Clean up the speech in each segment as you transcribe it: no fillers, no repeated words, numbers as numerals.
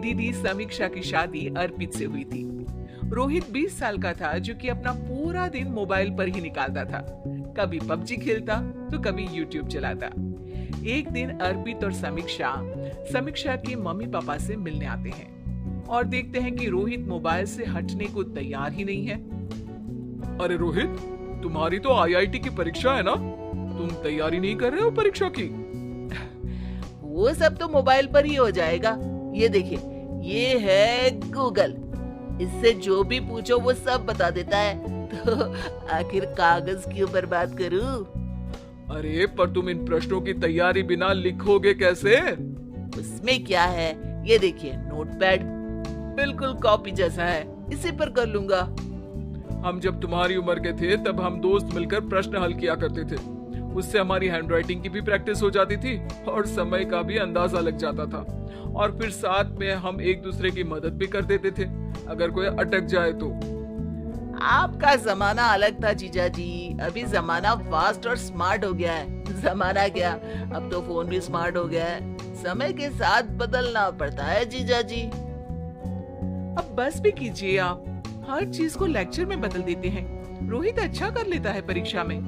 दीदी समीक्षा की शादी अर्पित से हुई थी। रोहित 20 साल का था, जो कि अपना पूरा दिन मोबाइल पर ही निकालता था। कभी पबजी खेलता तो कभी यूट्यूब चलाता। एक दिन अर्पित और समीक्षा के मम्मी पापा से मिलने आते हैं और देखते हैं कि रोहित मोबाइल से हटने को तैयार ही नहीं है। अरे रोहित, तुम्हारी तो आईआईटी की परीक्षा है ना, तुम तैयारी नहीं कर रहे हो परीक्षा की? वो सब तो मोबाइल पर ही हो जाएगा। ये देखिए, ये है गूगल, इससे जो भी पूछो वो सब बता देता है। तो आखिर कागज क्यों बर्बाद करूं? अरे पर तुम इन प्रश्नों की तैयारी बिना लिखोगे कैसे? उसमें क्या है, ये देखिए नोटपैड, बिल्कुल कॉपी जैसा है, इसी पर कर लूंगा। हम जब तुम्हारी उम्र के थे तब हम दोस्त मिलकर प्रश्न हल किया करते थे। उससे हमारी हैंडराइटिंग की भी प्रैक्टिस हो जाती थी और समय का भी अंदाजा लग जाता था। और फिर साथ में हम एक दूसरे की मदद भी कर देते थे अगर कोई अटक जाए तो। आपका जमाना अलग था जीजा जी, अभी जमाना फास्ट और स्मार्ट हो गया है। जमाना क्या, अब तो फोन भी स्मार्ट हो गया है। समय के साथ बदलना पड़ता है जीजा जी। अब बस भी कीजिए, आप हर चीज को लेक्चर में बदल देते हैं। रोहित अच्छा कर लेता है परीक्षा में।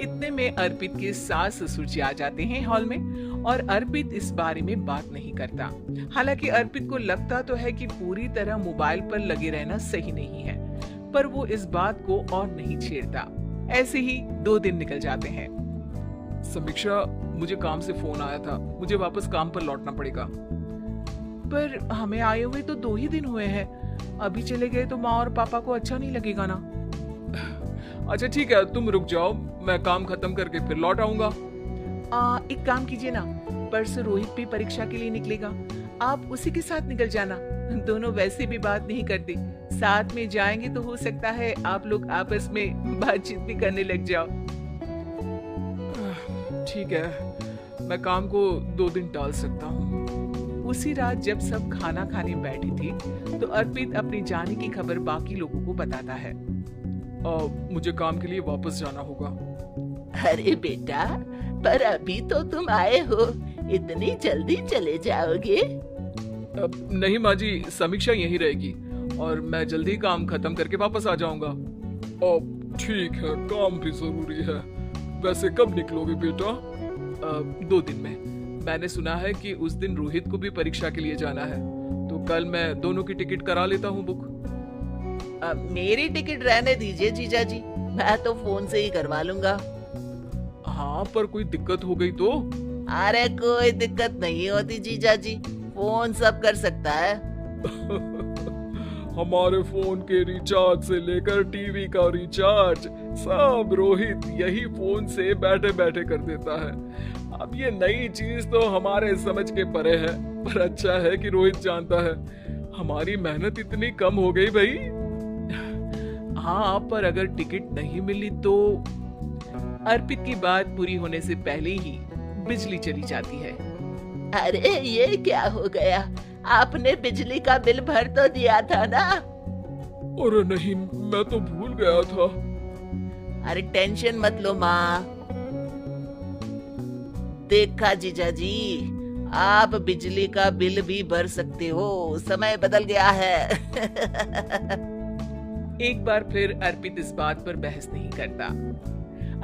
इतने में अर्पित के सास ससुर जी आ जाते हैं हॉल में और अर्पित इस बारे में बात नहीं करता। हालांकि अर्पित को लगता तो है कि पूरी तरह मोबाइल पर लगे रहना सही नहीं है, पर वो इस बात को और नहीं छेड़ता। ऐसे ही 2 दिन निकल जाते हैं। समीक्षा, मुझे काम से फोन आया था, मुझे वापस काम पर लौटना पड़ेगा। पर हमें आए हुए तो 2 ही दिन हुए हैं, अभी चले गए तो माँ और पापा को अच्छा नहीं लगेगा ना। अच्छा ठीक है, तुम रुक जाओ, मैं काम खत्म करके फिर लौट आऊंगा। एक काम कीजिए ना, परसों रोहित भी परीक्षा के लिए निकलेगा, आप उसी के साथ निकल जाना। दोनों वैसे भी बात नहीं करते, साथ में जाएंगे तो हो सकता है आप लोग आपस में बातचीत भी करने लग जाओ। ठीक है, मैं काम को 2 दिन टाल सकता हूँ। उसी रात जब सब खाना खाने बैठी थी तो अर्पित अपने जाने की खबर बाकी लोगों को बताता है। मुझे काम के लिए वापस जाना होगा। अरे बेटा, पर अभी तो तुम आए हो, इतनी जल्दी चले जाओगे? नहीं माँ जी, समीक्षा यहीं रहेगी और मैं जल्दी काम खत्म करके वापस आ जाऊंगा। ठीक है, काम भी जरूरी है। वैसे कब निकलोगे बेटा? 2 दिन में। मैंने सुना है कि उस दिन रोहित को भी परीक्षा के लिए जाना है, तो कल मैं दोनों की टिकट करा लेता हूँ बुक। मेरी टिकट रहने दीजिए जीजा जी, मैं तो फोन से ही करवा लूंगा। हाँ, पर कोई दिक्कत हो गई तो? अरे कोई दिक्कत नहीं होती जीजा जी, फोन सब कर सकता है। हमारे फोन के रिचार्ज से लेकर टीवी का रिचार्ज सब रोहित यही फोन से बैठे बैठे कर देता है। अब ये नई चीज तो हमारे समझ के परे है, पर अच्छा है कि रोहित जानता है। हमारी मेहनत इतनी कम हो गई भाई। हाँ, पर अगर टिकट नहीं मिली तो? अर्पित की बात पूरी होने से पहले ही बिजली चली जाती है। अरे ये क्या हो गया, आपने बिजली का बिल भर तो दिया था ना? अरे नहीं, मैं तो भूल गया था। अरे टेंशन मत लो माँ। देखा जीजा जी, आप बिजली का बिल भी भर सकते हो, समय बदल गया है। एक बार फिर अर्पित इस बात पर बहस नहीं करता।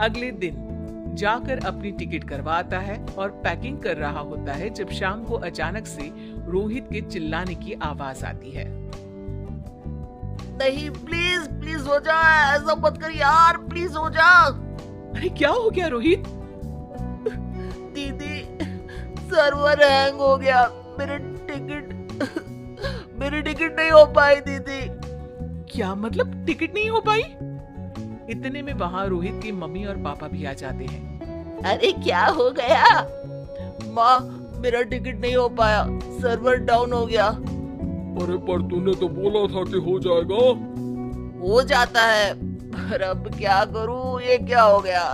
अगले दिन जाकर अपनी टिकट करवाता है और पैकिंग कर रहा होता है जब शाम को अचानक से रोहित के चिल्लाने की आवाज आती है। नहीं, प्लीज प्लीज हो जा, ऐसा मत कर यार, प्लीज हो जा। अरे क्या हो गया रोहित? दीदी, सर्वर हैंग हो गया, मेरी टिकट नहीं हो पाई दीदी। क्या मतलब टिकट नहीं हो पाई? इतने में वहाँ रोहित की मम्मी और पापा भी आ जाते हैं। अरे क्या हो गया? माँ, मेरा टिकट नहीं हो पाया, सर्वर डाउन हो गया। अरे पर तूने तो बोला था कि हो जाएगा। हो जाता है, पर अब क्या करूँ, ये क्या हो गया?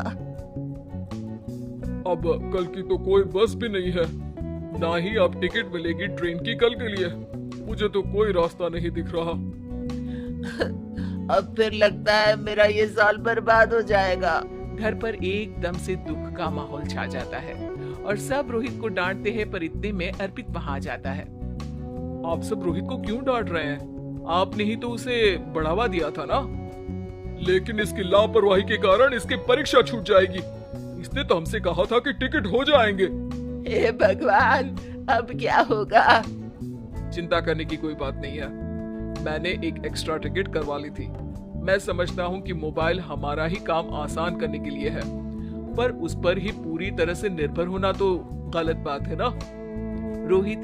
अब कल की तो कोई बस भी नहीं है, ना ही अब टिकट मिलेगी ट्रेन की कल के लिए। मुझे तो कोई रास्ता नहीं दिख रहा। अब फिर लगता है मेरा ये साल बर्बाद हो जाएगा। घर पर एकदम से दुख का माहौल छा जाता है और सब रोहित को डांटते हैं, पर इतने में अर्पित वहां आ जाता है। आप सब रोहित को क्यों डांट रहे हैं? आपने ही तो उसे बढ़ावा दिया था ना। लेकिन इसकी लापरवाही के कारण इसकी परीक्षा छूट जाएगी। इसने तो हमसे कहा था कि टिकट हो जाएंगे। हे भगवान, अब क्या होगा? चिंता करने की कोई बात नहीं है। मैंने एक एक्स्ट्रा टिकट करवा ली थी। मैं समझता हूँ कि मोबाइल हमारा ही काम आसान करने के लिए है, पर उस पर ही पूरी तरह से निर्भर होना तो गलत बात है ना। रोहित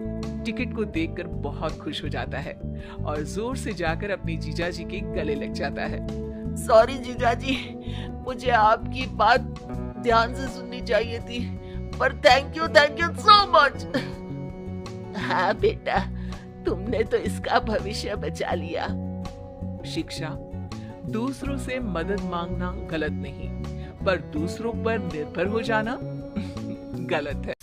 टिकट को देखकर बहुत खुश हो जाता है और जोर से जाकर अपनी जीजाजी के गले लग जाता है। सॉरी जीजाजी, मुझे आपकी बात ध्यान से सुननी चाहिए थी, पर थैंक यू सो मच। हाँ बेटा, तुमने तो इसका भविष्य बचा लिया। शिक्षा, दूसरों से मदद मांगना गलत नहीं, पर दूसरों पर निर्भर हो जाना गलत है।